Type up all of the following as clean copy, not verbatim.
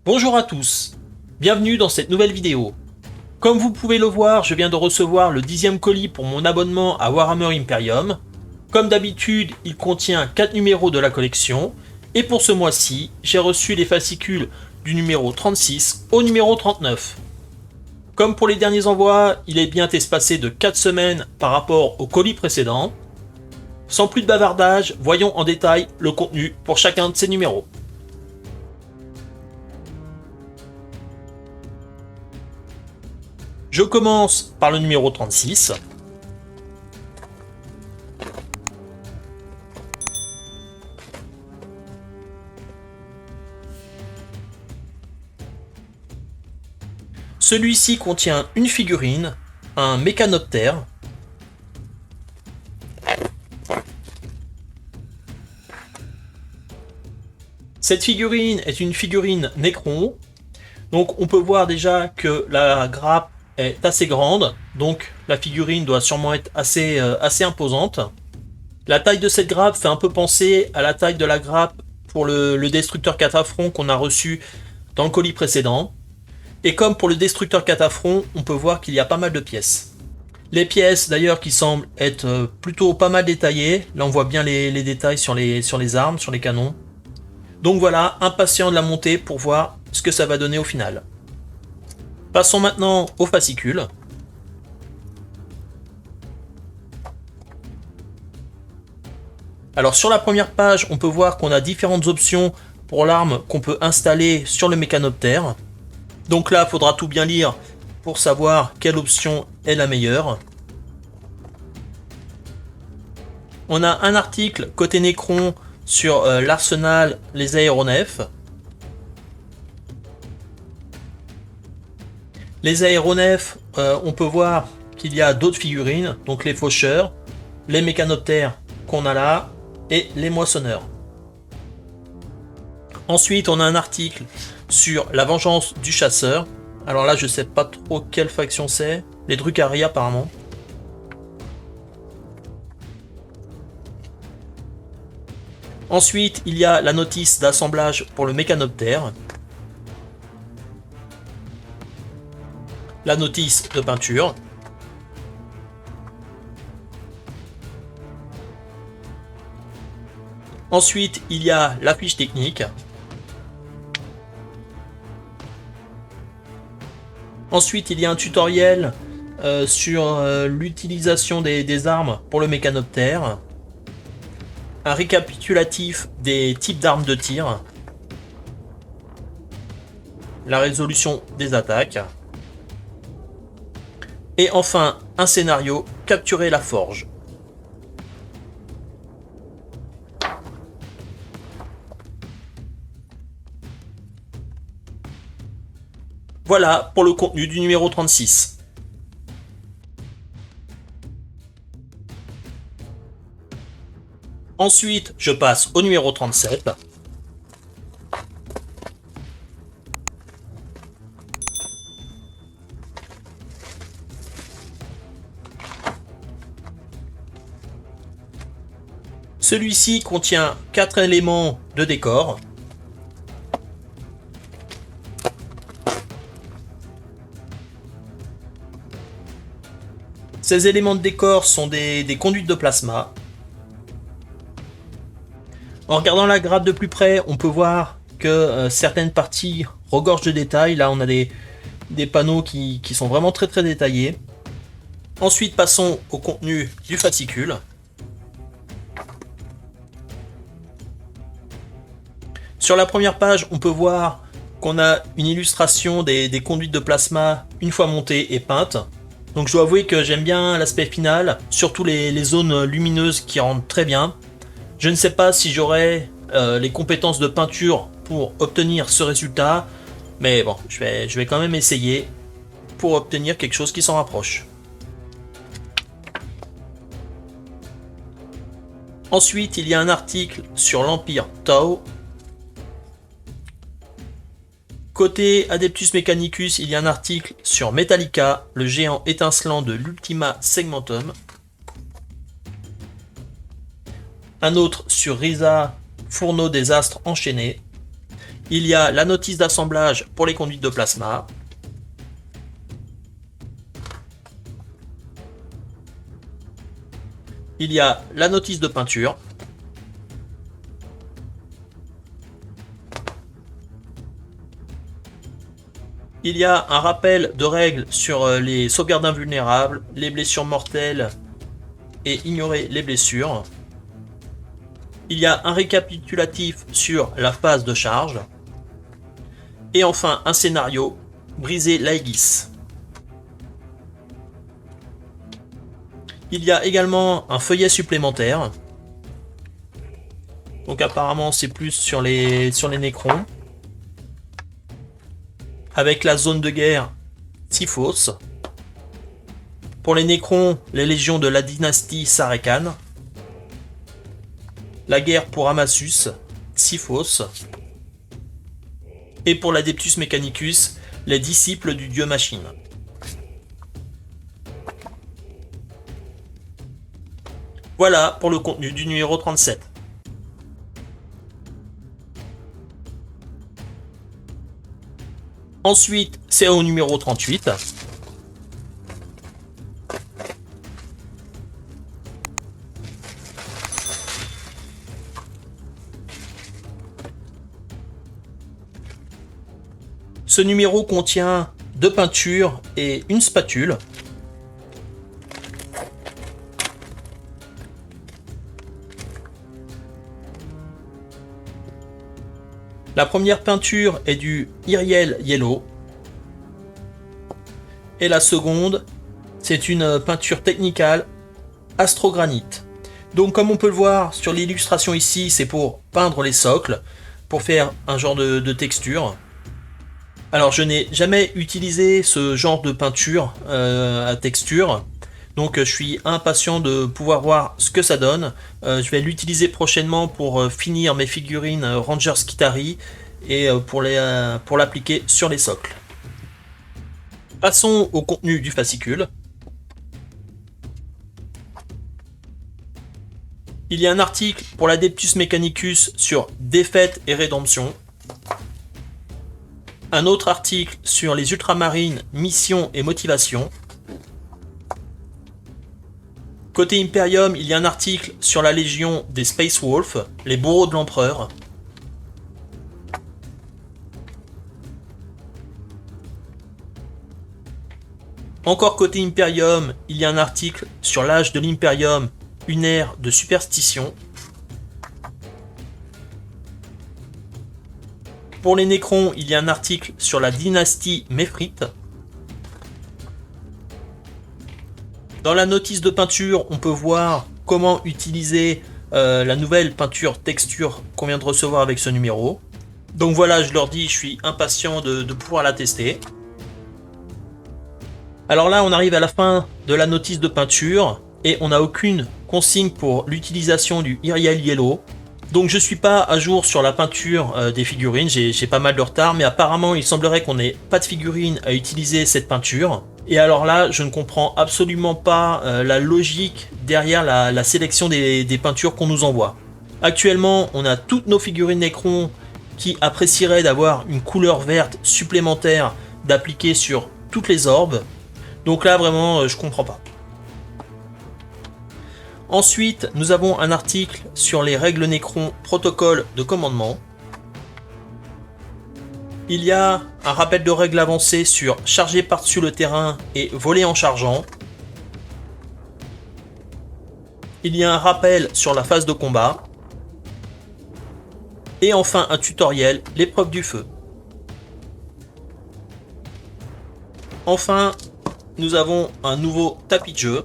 Bonjour à tous, bienvenue dans cette nouvelle vidéo. Comme vous pouvez le voir, je viens de recevoir le 10e colis pour mon abonnement à Warhammer Imperium. Comme d'habitude, il contient 4 numéros de la collection, et pour ce mois-ci, j'ai reçu les fascicules du numéro 36 au numéro 39. Comme pour les derniers envois, il est bien espacé de 4 semaines par rapport au colis précédent. Sans plus de bavardage, voyons en détail le contenu pour chacun de ces numéros. Je commence par le numéro 36. Celui-ci contient une figurine, un mécanoptère, cette figurine est une figurine Necron, donc on peut voir déjà que la grappe est assez grande, donc la figurine doit sûrement être assez imposante. La taille de cette grappe fait un peu penser à la taille de la grappe pour le destructeur catafron qu'on a reçu dans le colis précédent. Et comme pour le destructeur catafron, on peut voir qu'il y a pas mal de pièces. Les pièces d'ailleurs qui semblent être plutôt pas mal détaillées. Là on voit bien les détails sur les armes, sur les canons. Donc voilà, impatient de la monter pour voir ce que ça va donner au final. Passons maintenant aux fascicules. Alors sur la première page, on peut voir qu'on a différentes options pour l'arme qu'on peut installer sur le mécanoptère. Donc là, il faudra tout bien lire pour savoir quelle option est la meilleure. On a un article côté Necron sur l'arsenal, les aéronefs. Les aéronefs, on peut voir qu'il y a d'autres figurines, donc les faucheurs, les mécanoptères qu'on a là, et les moissonneurs. Ensuite, on a un article sur la vengeance du chasseur. Alors là, je sais pas trop quelle faction c'est. Les Drukhari apparemment. Ensuite, il y a la notice d'assemblage pour le mécanoptère. La notice de peinture. Ensuite, il y a la fiche technique. Ensuite, il y a un tutoriel sur l'utilisation des armes pour le mécanoptère. Un récapitulatif des types d'armes de tir. La résolution des attaques. Et enfin, un scénario, capturer la forge. Voilà pour le contenu du numéro 36. Ensuite, je passe au numéro 37. Celui-ci contient 4 éléments de décor. Ces éléments de décor sont des conduites de plasma. En regardant la grappe de plus près, on peut voir que certaines parties regorgent de détails. Là, on a des panneaux qui sont vraiment très détaillés. Ensuite, passons au contenu du fascicule. Sur la première page, on peut voir qu'on a une illustration des conduites de plasma une fois montées et peintes. Donc je dois avouer que j'aime bien l'aspect final, surtout les zones lumineuses qui rendent très bien. Je ne sais pas si j'aurai les compétences de peinture pour obtenir ce résultat, mais bon, je vais quand même essayer pour obtenir quelque chose qui s'en rapproche. Ensuite, il y a un article sur l'Empire Tau. Côté Adeptus Mechanicus, il y a un article sur Metallica, le géant étincelant de l'Ultima Segmentum. Un autre sur Risa, fourneau des astres enchaînés. Il y a la notice d'assemblage pour les conduites de plasma. Il y a la notice de peinture. Il y a un rappel de règles sur les sauvegardes invulnérables, les blessures mortelles et ignorer les blessures. Il y a un récapitulatif sur la phase de charge. Et enfin un scénario, briser l'Aegis. Il y a également un feuillet supplémentaire. Donc apparemment c'est plus sur les Nécrons. Avec la zone de guerre Typhos. Pour les Nécrons, les légions de la dynastie Sarekhan. La guerre pour Amasus, Typhos. Et pour l'Adeptus Mechanicus, les disciples du dieu machine. Voilà pour le contenu du numéro 37. Ensuite, c'est au numéro 38. Ce numéro contient 2 peintures et une spatule. La première peinture est du Iriel Yellow. Et la seconde, c'est une peinture technicale Astrogranite. Donc comme on peut le voir sur l'illustration ici, c'est pour peindre les socles, pour faire un genre de texture. Alors je n'ai jamais utilisé ce genre de peinture à texture. Donc je suis impatient de pouvoir voir ce que ça donne. Je vais l'utiliser prochainement pour finir mes figurines Rangers Skitarii et pour l'appliquer sur les socles. Passons au contenu du fascicule. Il y a un article pour l'Adeptus Mechanicus sur défaite et rédemption. Un autre article sur les ultramarines, mission et motivation. Côté Imperium, il y a un article sur la légion des Space Wolves, les bourreaux de l'empereur. Encore côté Imperium, il y a un article sur l'âge de l'Imperium, une ère de superstition. Pour les Nécrons, il y a un article sur la dynastie Méphrite. Dans la notice de peinture, on peut voir comment utiliser la nouvelle peinture texture qu'on vient de recevoir avec ce numéro. Donc voilà, je leur dis, je suis impatient de pouvoir la tester. Alors là, on arrive à la fin de la notice de peinture et on n'a aucune consigne pour l'utilisation du Iriel Yellow. Donc je suis pas à jour sur la peinture des figurines, j'ai pas mal de retard, mais apparemment il semblerait qu'on n'ait pas de figurines à utiliser cette peinture. Et alors là, je ne comprends absolument pas la logique derrière la sélection des peintures qu'on nous envoie. Actuellement, on a toutes nos figurines Nécrons qui apprécieraient d'avoir une couleur verte supplémentaire d'appliquer sur toutes les orbes. Donc là, vraiment, je comprends pas. Ensuite, nous avons un article sur les règles Nécrons protocole de commandement. Il y a un rappel de règles avancées sur charger par-dessus le terrain et voler en chargeant. Il y a un rappel sur la phase de combat. Et enfin un tutoriel, l'épreuve du feu. Enfin, nous avons un nouveau tapis de jeu.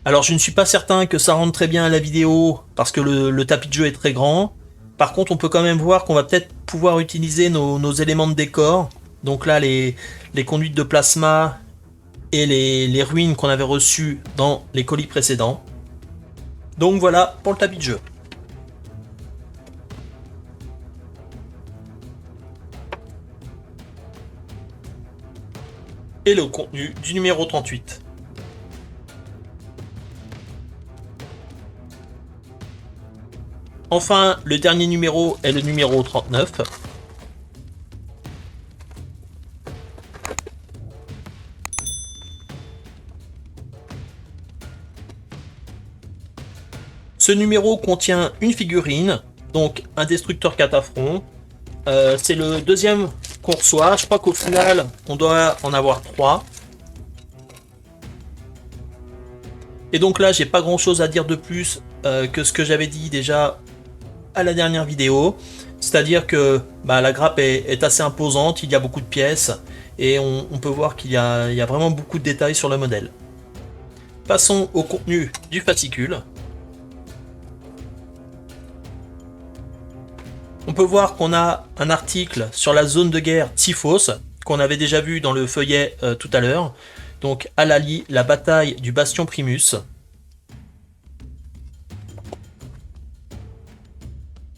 Alors je ne suis pas certain que ça rentre très bien à la vidéo parce que le tapis de jeu est très grand. Par contre on peut quand même voir qu'on va peut-être pouvoir utiliser nos éléments de décor. Donc là les conduites de plasma et les ruines qu'on avait reçues dans les colis précédents. Donc voilà pour le tapis de jeu. et le contenu du numéro 38. Enfin, le dernier numéro est le numéro 39. Ce numéro contient une figurine, donc un destructeur catafron. C'est le deuxième qu'on reçoit. Je crois qu'au final, on doit en avoir 3. Et donc là, j'ai pas grand chose à dire de plus que ce que j'avais dit déjà à la dernière vidéo. C'est-à-dire que la grappe est assez imposante, il y a beaucoup de pièces, et on peut voir qu'il y a vraiment beaucoup de détails sur le modèle. Passons au contenu du fascicule. On peut voir qu'on a un article sur la zone de guerre Typhos, qu'on avait déjà vu dans le feuillet tout à l'heure. Donc Alali, la bataille du bastion Primus.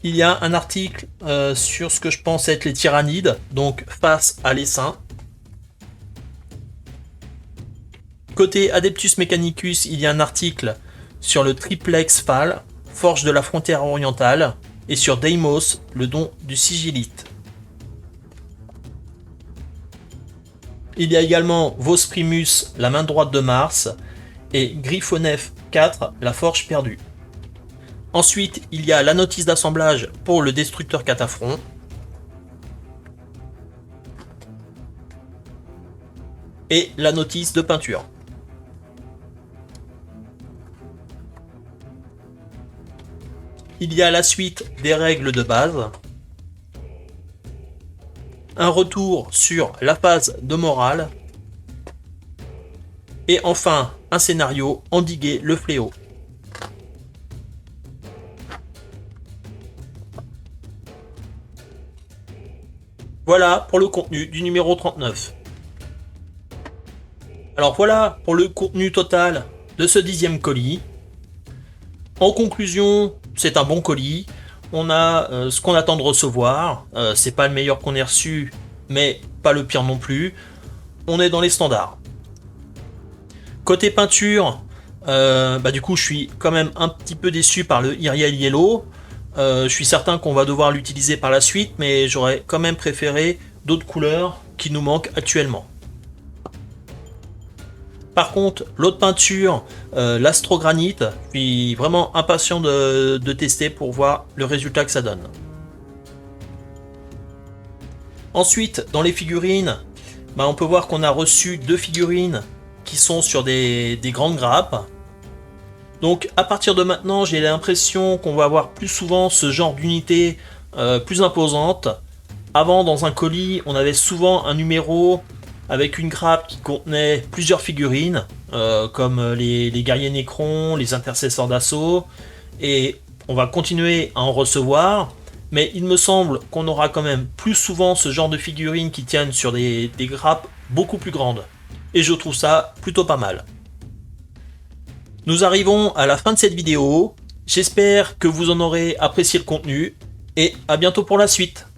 Il y a un article sur ce que je pense être les tyrannides, donc face à l'essaim. Côté Adeptus Mechanicus, il y a un article sur le triplex Phal, forge de la frontière orientale, et sur Deimos, le don du sigillite. Il y a également Vos Primus, la main droite de Mars, et Griffonef 4, la forge perdue. Ensuite, il y a la notice d'assemblage pour le destructeur catafron. Et la notice de peinture. Il y a la suite des règles de base. Un retour sur la phase de morale. Et enfin, un scénario, endiguer le fléau. Voilà pour le contenu du numéro 39. Alors voilà pour le contenu total de ce 10e colis. En conclusion, c'est un bon colis. On a ce qu'on attend de recevoir. C'est pas le meilleur qu'on ait reçu, mais pas le pire non plus. On est dans les standards. Côté peinture, du coup je suis quand même un petit peu déçu par le Iriel Yellow. Je suis certain qu'on va devoir l'utiliser par la suite, mais j'aurais quand même préféré d'autres couleurs qui nous manquent actuellement. Par contre, l'autre peinture, l'Astrogranite, je suis vraiment impatient de tester pour voir le résultat que ça donne. Ensuite, dans les figurines, on peut voir qu'on a reçu 2 figurines qui sont sur des grandes grappes. Donc à partir de maintenant, j'ai l'impression qu'on va avoir plus souvent ce genre d'unité plus imposante. Avant, dans un colis, on avait souvent un numéro avec une grappe qui contenait plusieurs figurines, comme les guerriers Nécrons, les intercesseurs d'assaut, et on va continuer à en recevoir, mais il me semble qu'on aura quand même plus souvent ce genre de figurines qui tiennent sur des grappes beaucoup plus grandes, et je trouve ça plutôt pas mal. Nous arrivons à la fin de cette vidéo, j'espère que vous en aurez apprécié le contenu, et à bientôt pour la suite.